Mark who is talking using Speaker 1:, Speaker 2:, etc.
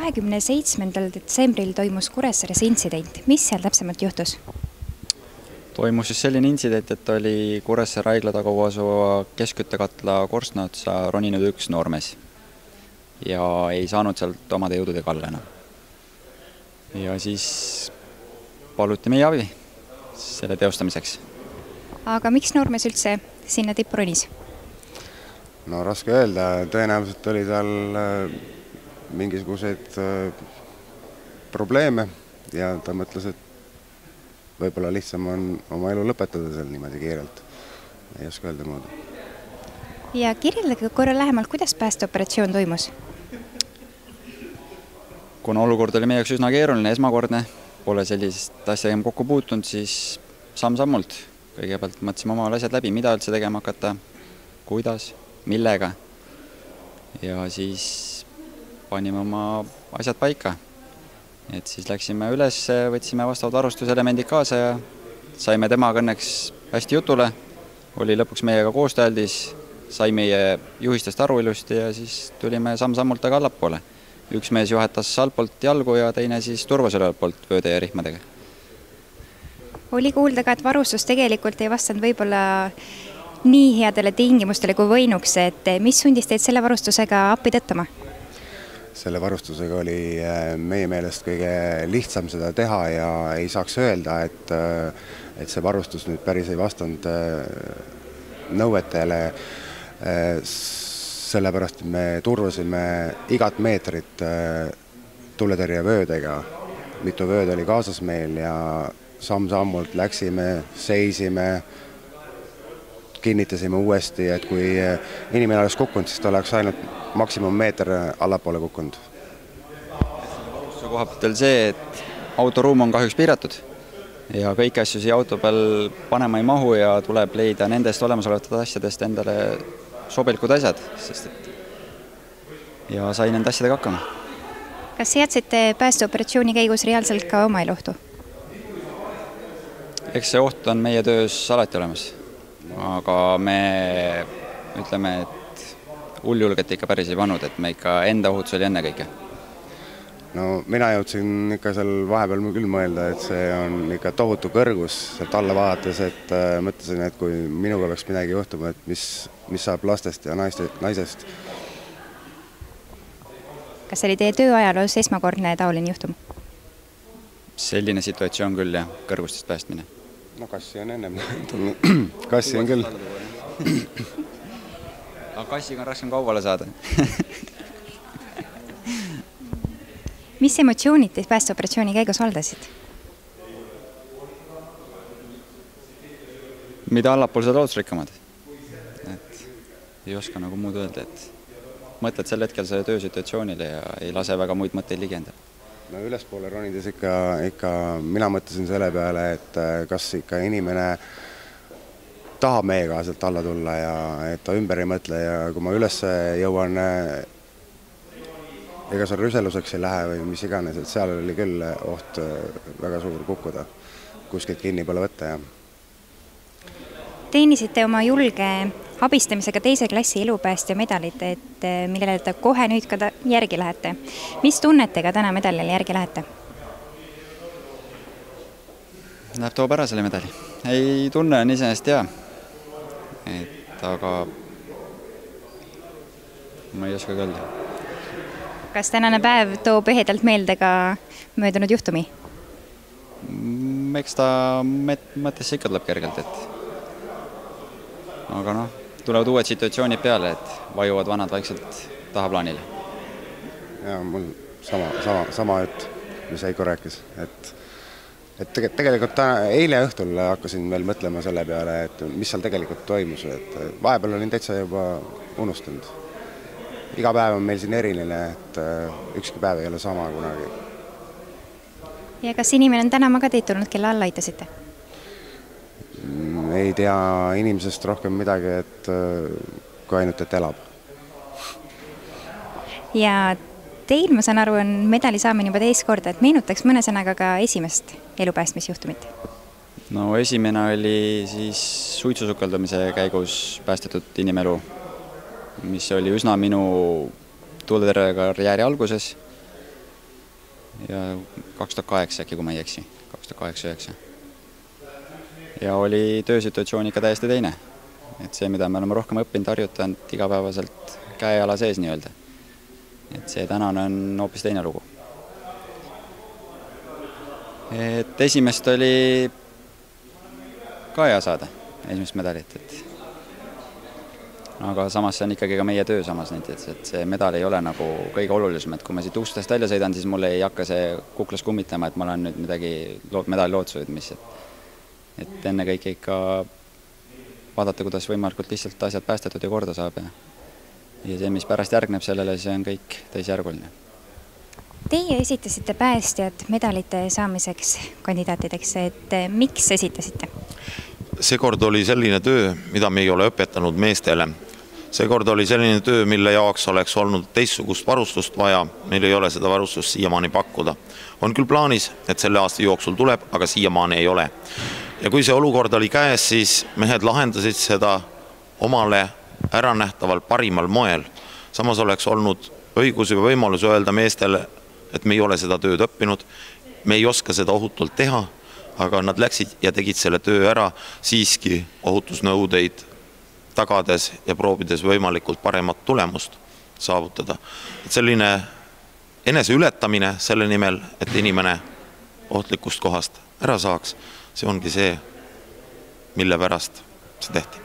Speaker 1: 27. detsembril toimus Kuressaares intsident. Mis seal täpsemalt juhtus?
Speaker 2: Toimus siis selline intsident, et oli Kuressaare haigla taga asuva keskküttekatla korstna otsa roninud üks noormees ja ei saanud sealt omade jõududega alla enam. Ja siis paluti meie abi selle teostamiseks.
Speaker 1: Aga miks noormees üldse sinna tippu ronis?
Speaker 3: No raske öelda, tõenäoliselt oli tal mingisuguseid probleeme ja ta mõtles, et võib-olla lihtsam on oma elu lõpetada seal niimoodi kiirelt. Ei oska öelda muudu.
Speaker 1: Ja kirjeldage korra lähemalt, kuidas päästeoperatsioon toimus?
Speaker 2: Kuna olukord oli meie jaoks üsna keeruline, esmakordne, pole sellist asja kokku puutunud, siis samm-sammult. Kõigepealt mõtlesime omal asjad läbi, mida üldse tegema hakata, kuidas, millega. Ja siis panime oma asjad paika. Et siis läksime üles, võtsime vastavad varustuselemendid kaasa ja saime temaga õnneks hästi jutule. Oli lõpuks meiega koostööldis, sai meie juhistest aru ilusti ja siis tulime samm-sammult aga allapoole. Üks mees juhatas altpoolt jalgu ja teine siis turvasele poolt vööde ja rihmadega.
Speaker 1: Oli kuulda ka, et varustus tegelikult ei vastanud võib-olla nii headele tingimustele kui võinuks, et mis sundis teid selle varustusega appi tõttama?
Speaker 3: Selle varustusega oli meie meelest kõige lihtsam seda teha ja ei saaks öelda, et see varustus nüüd päris ei vastanud nõuetele. Sellepärast me turvasime igat meetrit tuletõrjevöödega. Mitu vööd oli kaasas meil ja samm-sammult läksime, seisime, kinnitasime uuesti, et kui inimene oleks kukkunud, siis ta oleks ainult maksimum meeter allapoole kukkunud.
Speaker 2: Varustuse koha pealt oli see, et autoruum on kahjuks piiratud ja kõiki asju siia auto peal panema ei mahu ja tuleb leida nendest olemasolevatest asjadest endale sobilikud asjad, sest ja sai nende asjadega hakkama.
Speaker 1: Kas seadsite päästeoperatsiooni käigus reaalselt ka oma eluohtu?
Speaker 2: Eks see oht on meie töös alati olemas, aga me ütleme, et hulljulget ikka päris ei pannud, et me ikka enda ohutus oli enne kõike.
Speaker 3: No mina jõudsin ikka seal vahepeal küll mõelda, et see on ikka tohutu kõrgus sealt alla vaadates, et mõtlesin, et kui minuga peaks midagi juhtuma, et mis saab lastest ja naisest.
Speaker 1: Kas see oli teie tööajaloos esmakordne taoline juhtum?
Speaker 2: Selline situatsioon küll ja kõrgustest päästmine.
Speaker 3: No kassi on ennem tulnud. Kassi on küll.
Speaker 2: Aga kassiga on raskem kaubale saada.
Speaker 1: Mis emotsioonid teid päästeoperatsiooni käigus valdasid?
Speaker 2: Mida allapool seda lootusrikkamad. Et ei oska nagu muud öelda, et mõtled sel hetkel selle töösituatsioonile ja ei lase väga muid mõtteid ligi endale.
Speaker 3: No ülespoole ronides ikka mina mõtlesin selle peale, et kas ikka inimene tahab meiega sealt alla tulla ja et ta ümber ei mõtle ja kui ma üles jõuan, ega seal rüseluseks ei lähe või mis iganes, et seal oli küll oht väga suur kukkuda, kuskilt kinni pole võtta.
Speaker 1: Teenisite oma julge abistamisega 2. klassi elupäästja medalit, et millele te kohe nüüd ka järgi lähete. Mis tunnetega täna medalile järgi lähete?
Speaker 2: Läheb toob ära selle medali. Ei tunne on iseenesest hea. Aga ma ei oska öelda.
Speaker 1: Kas tänane päev toob ehedalt meelde ka möödunud juhtumi?
Speaker 2: Eks ta mõttesse ikka tuleb kergelt, aga noh, tulevad uued situatsioonid peale, et vajuvad vanad vaikselt tahaplaanile.
Speaker 3: Ja mul sama jutt, mis Heiko rääkis, et tegelikult eile õhtul hakkasin veel mõtlema selle peale, et mis seal tegelikult toimus, et vahepeal olin täitsa juba unustanud. Iga päev on meil siin eriline, et ükski päev ei ole sama kunagi.
Speaker 1: Ja kas inimene on täna ka teid tulnud, kelle alla aitasite?
Speaker 3: Ei tea inimesest rohkem midagi, et kui ainult, et elab.
Speaker 1: Ja teil, ma saan aru, on medali saamine juba teist korda, et meenutaks mõne sõnaga ka esimest elupäästmisjuhtumit.
Speaker 2: No esimene oli siis suitsusukeldumise käigus päästetud inimelu, mis oli üsna minu tuletõrjekarjääri alguses. ja 2008 äkki, kui ma ei eksi, 2008-2009. Ja oli töösituatsioon ikka täiesti teine. Et see, mida me oleme rohkem õppinud, harjutanud igapäevaselt käejala sees nii-öelda. Et see tänane on hoopis teine lugu. Et esimest oli ka hea saada, esimest medalit. Aga samas see on ikkagi ka meie töö samas, et see medal ei ole nagu kõige olulisem, et kui ma siit ustest välja sõidan, siis mul ei hakka see kuklas kummitama, et ma olen nüüd midagi medali lootsuid, mis et enne kõik ikka vaadata, kuidas võimalikult lihtsalt asjad päästetud ja korda saab ja see, mis pärast järgneb sellele, see on kõik teisjärguline.
Speaker 1: Teie esitasite päästjad medalite saamiseks kandidaatideks, et miks esitasite?
Speaker 4: Seekord oli selline töö, mida me ei ole õpetanud meestele. Seekord oli selline töö, mille jaoks oleks olnud teistsugust varustust vaja, meil ei ole seda varustust siiamaani pakkuda. On küll plaanis, et selle aasta jooksul tuleb, aga siiamaani ei ole. Ja kui see olukord oli käes, siis mehed lahendasid seda omale äranähtaval parimal moel. Samas oleks olnud õigus või võimalus öelda meestele, et me ei ole seda tööd õppinud, me ei oska seda ohutult teha, aga nad läksid ja tegid selle töö ära siiski ohutusnõudeid tagades ja proovides võimalikult paremat tulemust saavutada. Et selline enese ületamine selle nimel, et inimene ohtlikust kohast ära saaks, see ongi see, mille pärast see tehti.